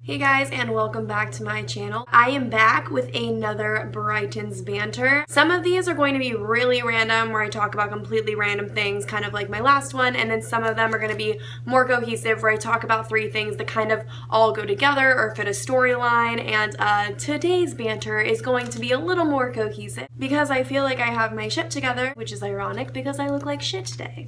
Hey guys, and welcome back to my channel. I am back with another Brighton's Banter. Some of these are going to be really random, where I talk about completely random things, kind of like my last one, and then some of them are going to be more cohesive, where I talk about three things that kind of all go together or fit a storyline, and today's banter is going to be a little more cohesive, because I feel like I have my shit together, which is ironic because I look like shit today.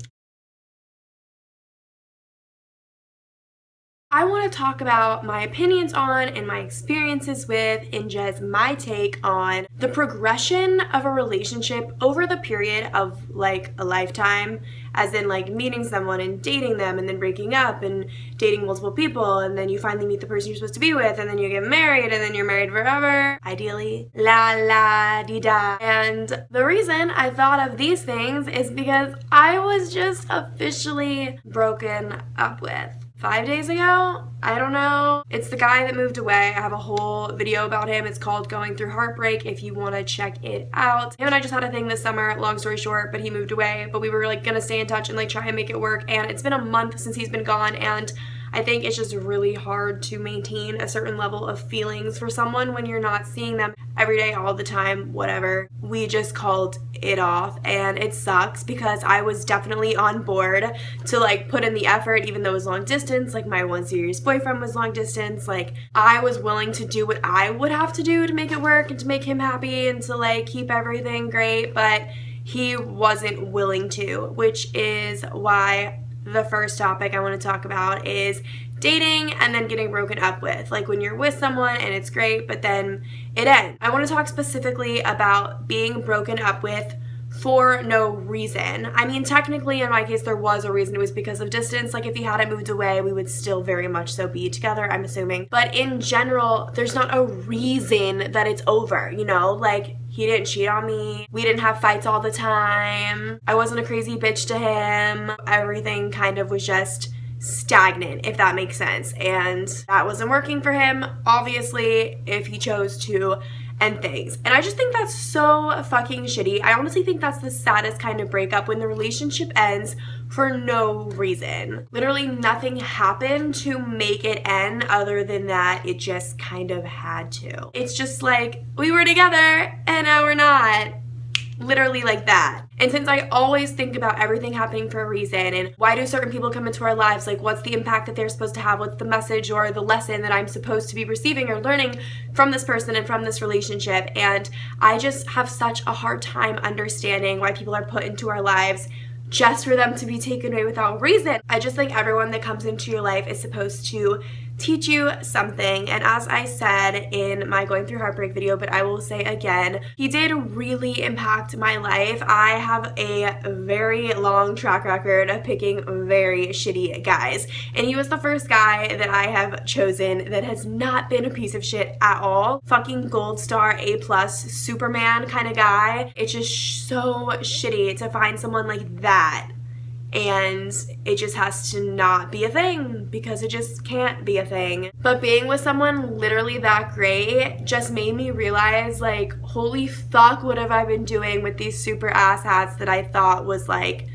I want to talk about my opinions on and my experiences with and just my take on the progression of a relationship over the period of like a lifetime, as in like meeting someone and dating them and then breaking up and dating multiple people, and then you finally meet the person you're supposed to be with, and then you get married, and then you're married forever, ideally. La la di da. And the reason I thought of these things is because I was just officially broken up with 5 days ago? I don't know. It's the guy that moved away. I have a whole video about him. It's called Going Through Heartbreak if you want to check it out. Him and I just had a thing this summer, long story short, but he moved away. But we were like gonna stay in touch and like try and make it work. And it's been a month since he's been gone, and I think it's just really hard to maintain a certain level of feelings for someone when you're not seeing them every day, all the time, whatever. We just called it off, and it sucks because I was definitely on board to like put in the effort, even though it was long distance. Like my one serious boyfriend was long distance. Like I was willing to do what I would have to do to make it work and to make him happy and to like keep everything great, but he wasn't willing to, which is why the first topic I want to talk about is dating and then getting broken up with. Like when you're with someone and it's great, but then it ends. I want to talk specifically about being broken up with for no reason. I mean, technically in my case there was a reason. It was because of distance. Like if he hadn't moved away, we would still very much so be together, I'm assuming. But in general, there's not a reason that it's over, you know? Like he didn't cheat on me. We didn't have fights all the time. I wasn't a crazy bitch to him. Everything kind of was just stagnant, if that makes sense. And that wasn't working for him, obviously, if he chose to end things. And I just think that's so fucking shitty. I honestly think that's the saddest kind of breakup, when the relationship ends for no reason. Literally nothing happened to make it end other than that it just kind of had to. It's just like, we were together and now we're not. Literally like that. And since I always think about everything happening for a reason, and why do certain people come into our lives, like what's the impact that they're supposed to have, what's the message or the lesson that I'm supposed to be receiving or learning from this person and from this relationship, and I just have such a hard time understanding why people are put into our lives just for them to be taken away without reason. I just think everyone that comes into your life is supposed to teach you something. And as I said in my Going Through Heartbreak video, but I will say again, he did really impact my life. I have a very long track record of picking very shitty guys, and he was the first guy that I have chosen that has not been a piece of shit at all. Fucking gold star, A+, Superman kind of guy. It's just so shitty to find someone like that, and it just has to not be a thing, because it just can't be a thing. But being with someone literally that great just made me realize, like, holy fuck, what have I been doing with these super ass hats that I thought was like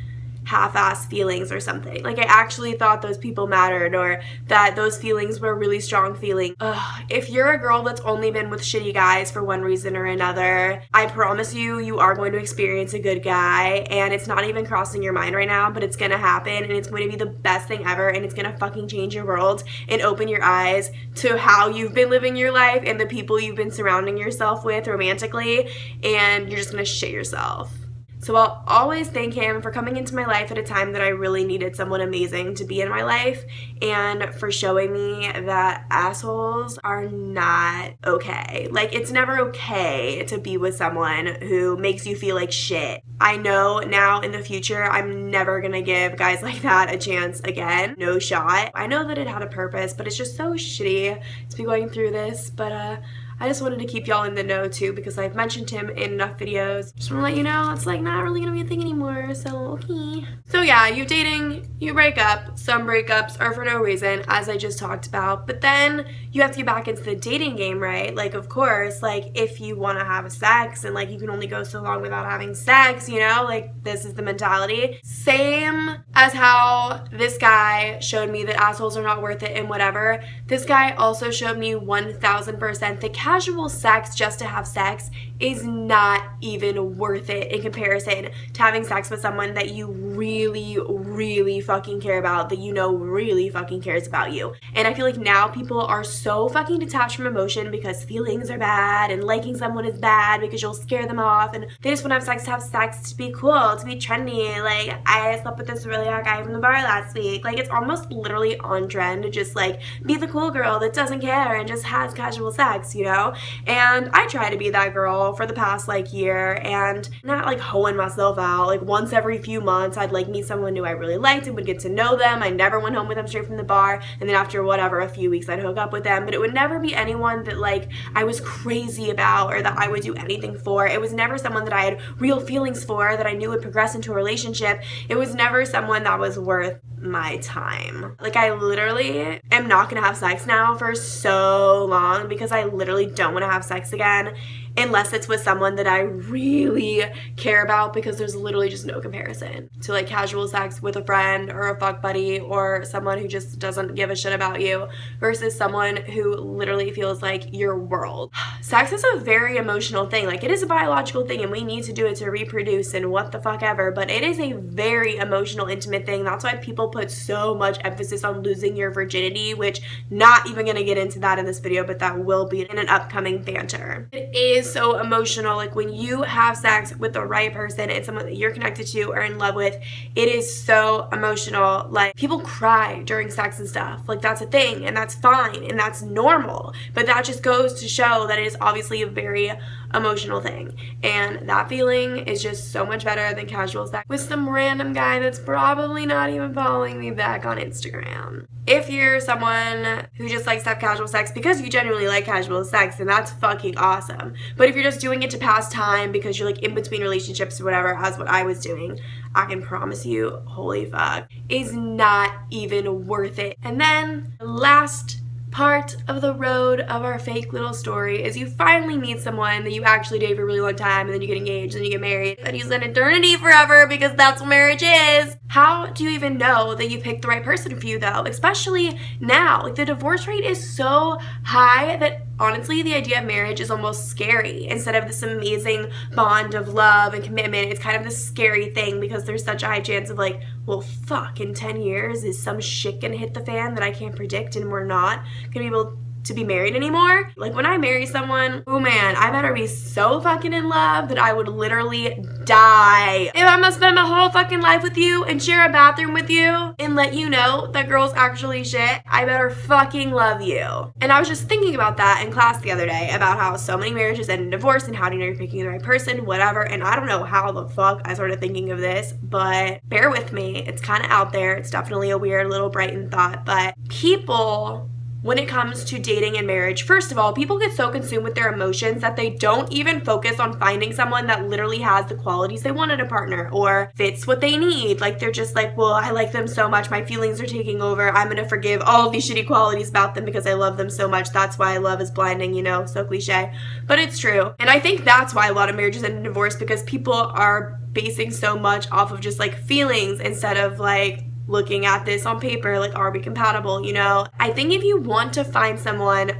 half-ass feelings or something. Like I actually thought those people mattered, or that those feelings were really strong feelings. Ugh. If you're a girl that's only been with shitty guys for one reason or another, I promise you, you are going to experience a good guy, and it's not even crossing your mind right now, but it's gonna happen, and it's going to be the best thing ever, and it's gonna fucking change your world and open your eyes to how you've been living your life and the people you've been surrounding yourself with romantically, and you're just gonna shit yourself. So I'll always thank him for coming into my life at a time that I really needed someone amazing to be in my life, and for showing me that assholes are not okay. Like, it's never okay to be with someone who makes you feel like shit. I know now in the future I'm never gonna give guys like that a chance again. No shot. I know that it had a purpose, but it's just so shitty to be going through this, but I just wanted to keep y'all in the know too because I've mentioned him in enough videos. Just want to let you know it's like not really gonna be a thing anymore, so okay. So yeah, you dating, you break up. Some breakups are for no reason, as I just talked about, but then you have to get back into the dating game, right? Like, of course, like if you want to have sex and like you can only go so long without having sex, you know, like this is the mentality. Same as how this guy showed me that assholes are not worth it and whatever. This guy also showed me 1000% that casual sex just to have sex is not even worth it in comparison to having sex with someone that you really, really fucking care about, that you know really fucking cares about you. And I feel like now people are so fucking detached from emotion because feelings are bad and liking someone is bad because you'll scare them off, and they just want to have sex to be cool, to be trendy. Like, I slept with this really hot guy from the bar last week. Like, it's almost literally on trend to just like be the cool girl that doesn't care and just has casual sex, you know? And I try to be that girl for the past like year and not like hoeing myself out. Like once every few months I'd like meet someone who I really liked and would get to know them. I never went home with them straight from the bar, and then after whatever, a few weeks I'd hook up with them, but it would never be anyone that like I was crazy about or that I would do anything for. It was never someone that I had real feelings for, that I knew would progress into a relationship. It was never someone that was worth my time. Like, I literally am not gonna have sex now for so long because I literally don't want to have sex again unless it's with someone that I really care about, because there's literally just no comparison to like casual sex with a friend or a fuck buddy or someone who just doesn't give a shit about you versus someone who literally feels like your world. Sex is a very emotional thing. Like, it is a biological thing and we need to do it to reproduce and what the fuck ever, but it is a very emotional, intimate thing. That's why people put so much emphasis on losing your virginity, which not even gonna get into that in this video, but that will be in an upcoming banter. It is so emotional. Like, when you have sex with the right person and someone that you're connected to or in love with, it is so emotional. Like, people cry during sex and stuff. Like, that's a thing and that's fine and that's normal, but that just goes to show that it is obviously a very emotional thing, and that feeling is just so much better than casual sex with some random guy that's probably not even following me back on Instagram. If you're someone who just likes to have casual sex because you genuinely like casual sex, then that's fucking awesome. But if you're just doing it to pass time because you're like in between relationships or whatever, as what I was doing, I can promise you, holy fuck, is not even worth it. And then the last part of the road of our fake little story is you finally meet someone that you actually date for a really long time, and then you get engaged and you get married and you spend eternity forever because that's what marriage is. How do you even know that you picked the right person for you though? Especially now, like the divorce rate is so high that honestly the idea of marriage is almost scary. Instead of this amazing bond of love and commitment, it's kind of this scary thing because there's such a high chance of like, well fuck, in 10 years is some shit gonna hit the fan that I can't predict and we're not gonna be able to be married anymore. Like, when I marry someone, oh man, I better be so fucking in love that I would literally die if I'm gonna spend my whole fucking life with you and share a bathroom with you and let you know that girl's actually shit. I better fucking love you. And I was just thinking about that in class the other day, about how so many marriages end in divorce and how do you know you're picking the right person, whatever. And I don't know how the fuck I started thinking of this, but bear with me, it's kind of out there. It's definitely a weird little Brighton thought, but people, when it comes to dating and marriage, first of all, people get so consumed with their emotions that they don't even focus on finding someone that literally has the qualities they want in a partner or fits what they need. Like, they're just like, well, I like them so much, my feelings are taking over, I'm gonna forgive all of these shitty qualities about them because I love them so much. That's why love is blinding, you know, so cliche, but it's true. And I think that's why a lot of marriages end in divorce, because people are basing so much off of just like feelings instead of like looking at this on paper, like, are we compatible, you know? I think if you want to find someone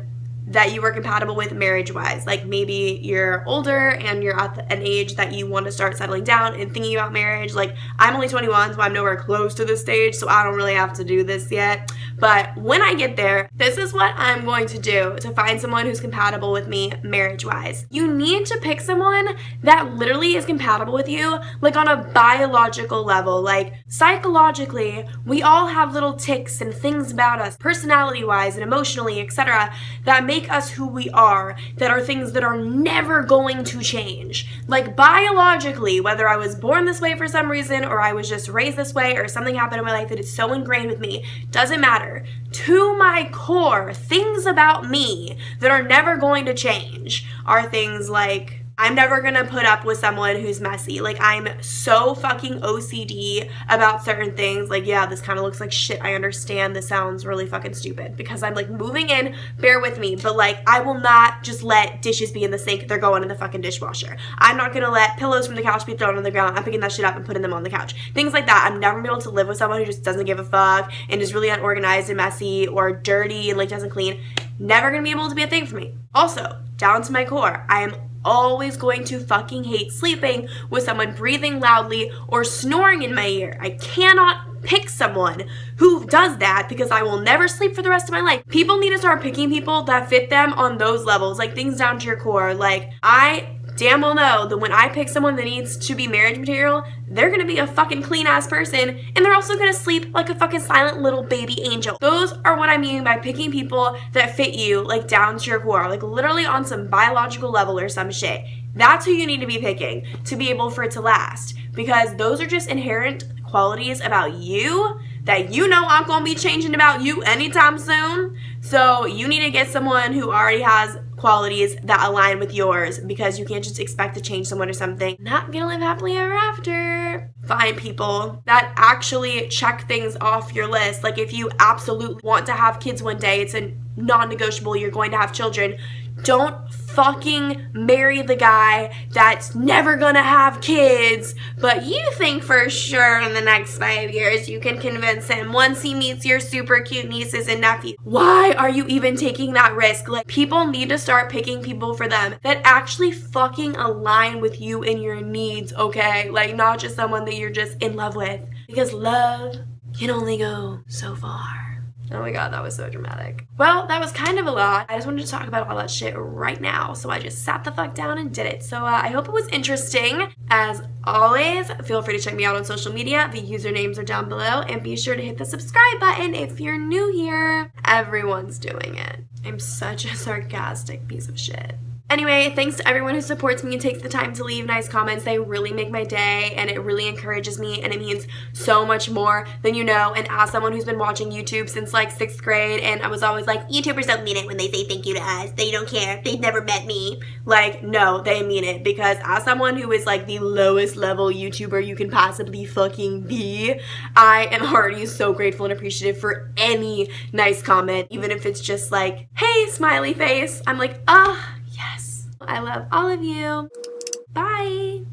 that you are compatible with marriage-wise, like maybe you're older and you're at an age that you want to start settling down and thinking about marriage. Like, I'm only 21, so I'm nowhere close to this stage, so I don't really have to do this yet. But when I get there, this is what I'm going to do to find someone who's compatible with me marriage-wise. You need to pick someone that literally is compatible with you, like on a biological level. Like, psychologically, we all have little tics and things about us, personality-wise and emotionally, etc., that make us who we are, that are things that are never going to change. Like biologically, whether I was born this way for some reason or I was just raised this way or something happened in my life that is so ingrained with me, doesn't matter. To my core, things about me that are never going to change are things like, I'm never gonna put up with someone who's messy. Like, I'm so fucking OCD about certain things. Like, yeah, this kind of looks like shit. I understand this sounds really fucking stupid because I'm like moving in, bear with me. But like, I will not just let dishes be in the sink. They're going in the fucking dishwasher. I'm not gonna let pillows from the couch be thrown on the ground. I'm picking that shit up and putting them on the couch. Things like that. I'm never gonna be able to live with someone who just doesn't give a fuck and is really unorganized and messy or dirty and like doesn't clean. Never gonna be able to be a thing for me. Also, down to my core, I am always going to fucking hate sleeping with someone breathing loudly or snoring in my ear. I cannot pick someone who does that because I will never sleep for the rest of my life. People need to start picking people that fit them on those levels, like things down to your core. Like, I damn well know that when I pick someone that needs to be marriage material, they're gonna be a fucking clean ass person and they're also gonna sleep like a fucking silent little baby angel. Those are what I mean by picking people that fit you, like down to your core, like literally on some biological level or some shit. That's who you need to be picking to be able for it to last, because those are just inherent qualities about you that you know aren't gonna be changing about you anytime soon. So you need to get someone who already has qualities that align with yours, because you can't just expect to change someone or something. Not gonna live happily ever after. Find people that actually check things off your list. Like, if you absolutely want to have kids one day, it's a non-negotiable, you're going to have children. Don't fucking marry the guy that's never gonna have kids, but you think for sure in the next 5 years you can convince him once he meets your super cute nieces and nephews. Why are you even taking that risk? Like, people need to start picking people for them that actually fucking align with you and your needs, okay? Like, not just someone that you're just in love with, because love can only go so far. Oh my god, that was so dramatic. Well, that was kind of a lot. I just wanted to talk about all that shit right now, so I just sat the fuck down and did it. So I hope it was interesting. As always, feel free to check me out on social media. The usernames are down below, and be sure to hit the subscribe button if you're new here. Everyone's doing it. I'm such a sarcastic piece of shit. Anyway, thanks to everyone who supports me and takes the time to leave nice comments. They really make my day, and it really encourages me, and it means so much more than you know. And as someone who's been watching YouTube since like 6th grade, and I was always like, YouTubers don't mean it when they say thank you to us. They don't care. They've never met me. Like, no, they mean it, because as someone who is like the lowest level YouTuber you can possibly fucking be, I am already so grateful and appreciative for any nice comment, even if it's just like, hey, smiley face. I'm like, ah. Yes. I love all of you. Bye.